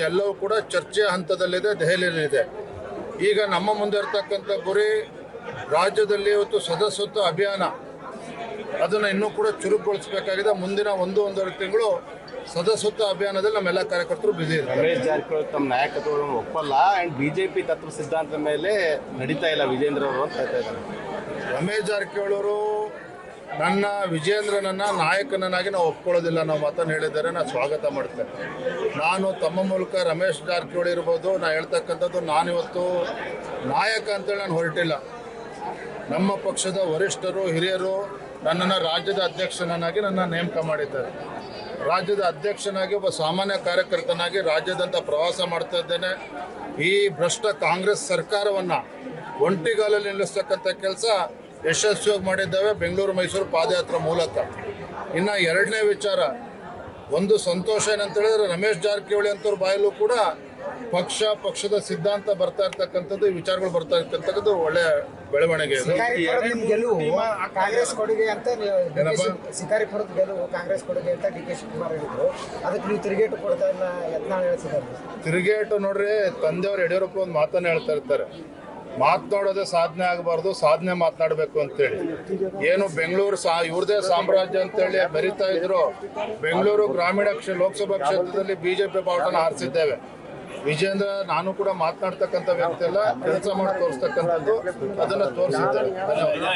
ಎಲ್ಲವೂ ಕೂಡ ಚರ್ಚೆಯ ಹಂತದಲ್ಲಿದೆ, ದೆಹಲಿಯಲ್ಲಿದೆ. ಈಗ ನಮ್ಮ ಮುಂದೆ ಇರತಕ್ಕಂಥ ಗುರಿ ರಾಜ್ಯದಲ್ಲಿ ಇವತ್ತು ಸದಸ್ಯತ್ವ ಅಭಿಯಾನ ಅದನ್ನು ಇನ್ನೂ ಕೂಡ ಚುರುಕುಗೊಳಿಸಬೇಕಾಗಿದೆ. ಮುಂದಿನ ಒಂದೂವರೆ ತಿಂಗಳು ಸದಸ್ಯತ್ವ ಅಭಿಯಾನದಲ್ಲಿ ನಮ್ಮೆಲ್ಲ ಕಾರ್ಯಕರ್ತರು ಬ್ಯುಸಿ ಇದ್ದಾರೆ. ರಮೇಶ್ ಜಾರಕಿಹೊಳಿ ತಮ್ಮ ನಾಯಕತ್ವವನ್ನು ಒಪ್ಪಲ್ಲ ಅಂಡ್ ಬಿಜೆಪಿ ತತ್ವ ಸಿದ್ಧಾಂತದ ಮೇಲೆ ನಡೀತಾ ಇಲ್ಲ ವಿಜೇಂದ್ರ ಅವರು ಅಂತ ಹೇಳ್ತಾ ಇದ್ದಾರೆ. ರಮೇಶ್ ಜಾರಕಿಹೊಳಿ ಅವರು ನನ್ನ ವಿಜೇಂದ್ರನನ್ನು ನಾಯಕನನ್ನಾಗಿ ನಾವು ಒಪ್ಕೊಳ್ಳೋದಿಲ್ಲ ನಾವು ಮಾತನ್ನು ಹೇಳಿದ್ದಾರೆ. ನಾನು ಸ್ವಾಗತ ಮಾಡ್ತೇನೆ. ನಾನು ತಮ್ಮ ಮೂಲಕ ರಮೇಶ್ ಜಾರಕಿಹೊಳಿ ಇರ್ಬೋದು, ನಾನು ಹೇಳ್ತಕ್ಕಂಥದ್ದು ನಾನಿವತ್ತು ನಾಯಕ ಅಂತೇಳಿ ನಾನು ಹೊರಟಿಲ್ಲ. ನಮ್ಮ ಪಕ್ಷದ ವರಿಷ್ಠರು ಹಿರಿಯರು ನನ್ನನ್ನು ರಾಜ್ಯದ ಅಧ್ಯಕ್ಷನನ್ನಾಗಿ ನನ್ನ ನೇಮಕ ಮಾಡಿದ್ದಾರೆ. ರಾಜ್ಯದ ಅಧ್ಯಕ್ಷನಾಗಿ ಒಬ್ಬ ಸಾಮಾನ್ಯ ಕಾರ್ಯಕರ್ತನಾಗಿ ರಾಜ್ಯದಂತ ಪ್ರವಾಸ ಮಾಡ್ತಾ ಇದ್ದೇನೆ. ಈ ಭ್ರಷ್ಟ ಕಾಂಗ್ರೆಸ್ ಸರ್ಕಾರವನ್ನು ಒಂಟಿಗಾಲಲ್ಲಿ ನಿಲ್ಲಿಸ್ತಕ್ಕಂಥ ಕೆಲಸ ಯಶಸ್ವಿಯಾಗಿ ಮಾಡಿದ್ದೇವೆ ಬೆಂಗಳೂರು ಮೈಸೂರು ಪಾದಯಾತ್ರೆ ಮೂಲಕ. ಇನ್ನು ಎರಡನೇ ವಿಚಾರ, ಒಂದು ಸಂತೋಷ ಏನಂತ ಹೇಳಿದ್ರೆ ರಮೇಶ್ ಜಾರಕಿಹೊಳಿ ಅಂತವ್ರ ಬಾಯಲ್ಲೂ ಕೂಡ ಪಕ್ಷದ ಸಿದ್ಧಾಂತ ಬರ್ತಾ ಇರ್ತಕ್ಕಂಥದ್ದು, ಈ ವಿಚಾರಗಳು ಬರ್ತಾ ಇರ್ತಕ್ಕಂಥದ್ದು ಒಳ್ಳೆಯ ಬೆಳವಣಿಗೆ ಇದೆ. ಕಾಂಗ್ರೆಸ್ ಕೊಡುಗೆ ಅಂತ ಶಿಕಾರಿಪುರದ ಗೆಲುವು ಕಾಂಗ್ರೆಸ್ ಕೊಡುಗೆ ಅಂತ ಡಿ ಕೆ ಶಿವಕುಮಾರ್ ಹೇಳಿದ್ರು. ಅದಕ್ಕೆ ನೀವು ತಿರುಗೇಟು ಕೊಡ್ತಾ ಇಲ್ಲ ಯತ್ನಾಳ್ ಹೇಳ್ತಿದ್ದಾರೆ. ತಿರುಗೇಟು ನೋಡ್ರಿ, ತಂದೆಯವರು ಯಡಿಯೂರಪ್ಪ ಒಂದು ಮಾತನ್ನು ಹೇಳ್ತಾ ಇರ್ತಾರೆ, ಮಾತನಾಡೋದೇ ಸಾಧನೆ ಆಗಬಾರ್ದು, ಸಾಧನೆ ಮಾತನಾಡಬೇಕು ಅಂತೇಳಿ. ಏನು ಬೆಂಗಳೂರು ಇವ್ರದೇ ಸಾಮ್ರಾಜ್ಯ ಅಂತೇಳಿ ಬರಿತಾ ಇದ್ರು. ಬೆಂಗಳೂರು ಗ್ರಾಮೀಣ ಲೋಕಸಭಾ ಕ್ಷೇತ್ರದಲ್ಲಿ ಬಿಜೆಪಿ ಬಾವುಟನ ಹಾರಿಸಿದ್ದೇವೆ. ವಿಜೇಂದ್ರ ನಾನು ಕೂಡ ಮಾತನಾಡ್ತಕ್ಕಂಥ ವ್ಯಕ್ತಿ ಅಲ್ಲ, ಕೆಲಸ ಮಾಡಿ ತೋರಿಸ್ತಕ್ಕಂಥದ್ದು, ಅದನ್ನು ತೋರಿಸಿದ್ದೇವೆ. ಧನ್ಯವಾದ.